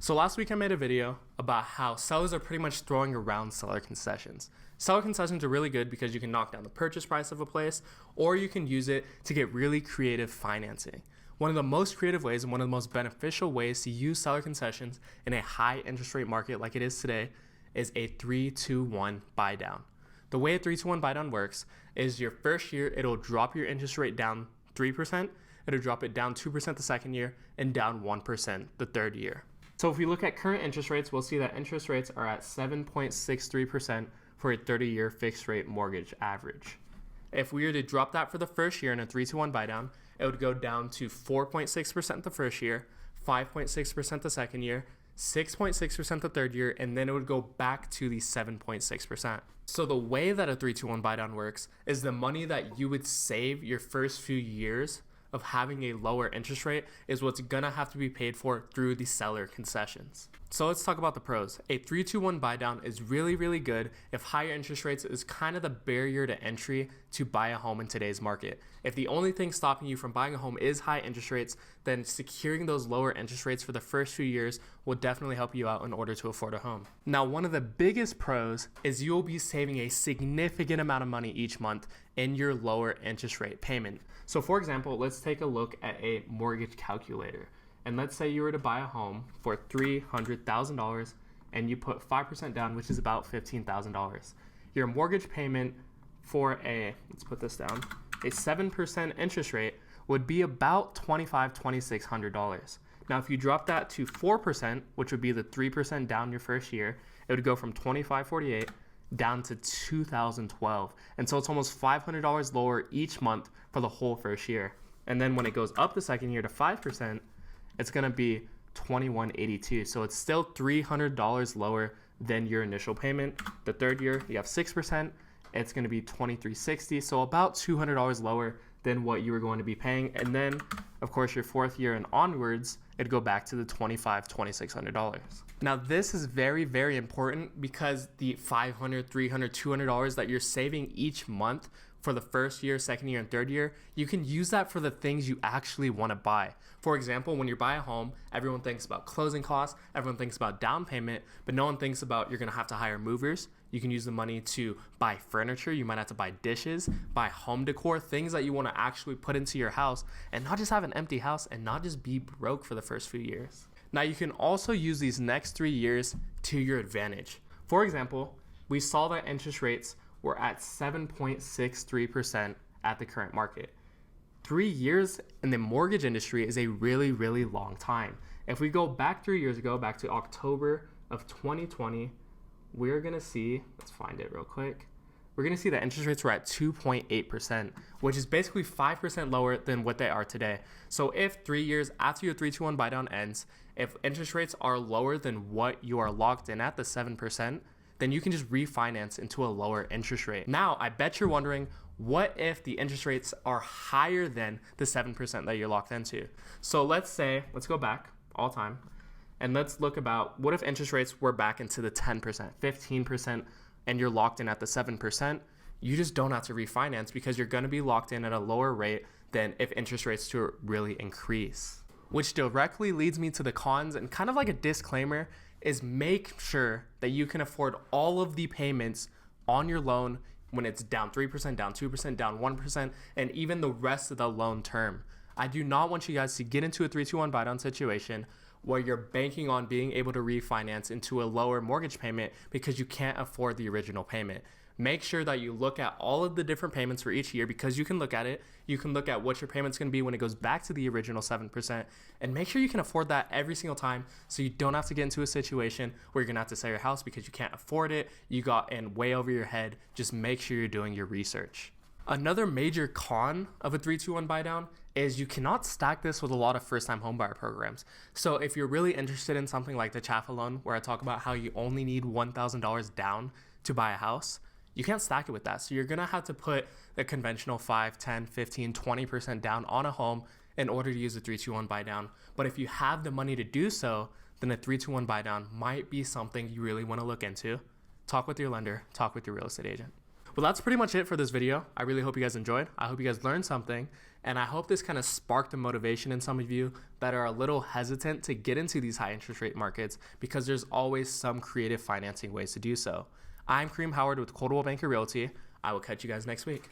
So last week I made a video about how sellers are pretty much throwing around seller concessions. Seller concessions are really good because you can knock down the purchase price of a place, or you can use it to get really creative financing. One of the most creative ways and one of the most beneficial ways to use seller concessions in a high interest rate market like it is today is a 3-2-1 buy down. The way a 3-2-1 buy down works is your first year, it'll drop your interest rate down 3%, it'll drop it down 2% the second year, and down 1% the third year. So if we look at current interest rates, we'll see that interest rates are at 7.63% for a 30-year fixed rate mortgage average. If we were to drop that for the first year in a 3-2-1 buy down, it would go down to 4.6% the first year, 5.6% the second year, 6.6% the third year, and then it would go back to the 7.6%. So the way that a 3-2-1 buy down works is the money that you would save your first few years of having a lower interest rate is what's gonna have to be paid for through the seller concessions. So let's talk about the pros. A 3-2-1 buy down is really good if higher interest rates is kind of the barrier to entry to buy a home in today's market. If the only thing stopping you from buying a home is high interest rates, then securing those lower interest rates for the first few years will definitely help you out in order to afford a home. Now, one of the biggest pros is you'll be saving a significant amount of money each month in your lower interest rate payment. So for example, let's take a look at a mortgage calculator. And let's say you were to buy a home for $300,000 and you put 5% down, which is about $15,000. Your mortgage payment for let's put this down, a 7% interest rate would be about $2,600. Now, if you drop that to 4%, which would be the 3% down your first year, it would go from $2,548 down to $2,012. And so it's almost $500 lower each month for the whole first year. And then when it goes up the second year to 5%, it's going to be $2,182. So it's still $300 lower than your initial payment. The third year, you have 6%. It's going to be $2,360. So about $200 lower than what you were going to be paying. And then, of course, your fourth year and onwards, it'd go back to the $2,600. Now, this is very important because the $500, $300, $200 that you're saving each month for the first year, second year, and third year, you can use that for the things you actually want to buy. For example, when you buy a home, everyone thinks about closing costs, everyone thinks about down payment, but no one thinks about you're going to have to hire movers. You can use the money to buy furniture. You might have to buy dishes, buy home decor, things that you want to actually put into your house and not just have an empty house and not just be broke for the first few years. Now, you can also use these next 3 years to your advantage. For example, we saw that interest rates were at 7.63% at the current market. 3 years in the mortgage industry is a really long time. If we go back 3 years ago, back to October of 2020, we're gonna see, let's find it real quick. We're gonna see that interest rates were at 2.8%, which is basically 5% lower than what they are today. So if 3 years after your 3-2-1 buy down ends, if interest rates are lower than what you are locked in at, the 7%, then you can just refinance into a lower interest rate. Now, I bet you're wondering, what if the interest rates are higher than the 7% that you're locked into? So let's go back all time, and let's look about what if interest rates were back into the 10%, 15%, and you're locked in at the 7%, you just don't have to refinance because you're gonna be locked in at a lower rate than if interest rates to really increase. Which directly leads me to the cons, and kind of like a disclaimer is make sure that you can afford all of the payments on your loan when it's down 3%, down 2%, down 1%, and even the rest of the loan term. I do not want you guys to get into a 3-2-1 buy down situation where you're banking on being able to refinance into a lower mortgage payment because you can't afford the original payment. Make sure that you look at all of the different payments for each year because you can look at it. You can look at what your payment's going to be when it goes back to the original 7%, and make sure you can afford that every single time so you don't have to get into a situation where you're going to have to sell your house because you can't afford it. You got in way over your head. Just make sure you're doing your research. Another major con of a 3-2-1 buy down is you cannot stack this with a lot of first-time homebuyer programs. So if you're really interested in something like the Chafa loan, where I talk about how you only need $1,000 down to buy a house, you can't stack it with that. So you're gonna have to put the conventional 5, 10, 15, 20% down on a home in order to use a 3-2-1 buy down. But if you have the money to do so, then a 3-2-1 buy down might be something you really wanna look into. Talk with your lender, talk with your real estate agent. But that's pretty much it for this video. I really hope you guys enjoyed. I hope you guys learned something. And I hope this kind of sparked a motivation in some of you that are a little hesitant to get into these high interest rate markets, because there's always some creative financing ways to do so. I'm Kareem Howard with Coldwell Banker Realty. I will catch you guys next week.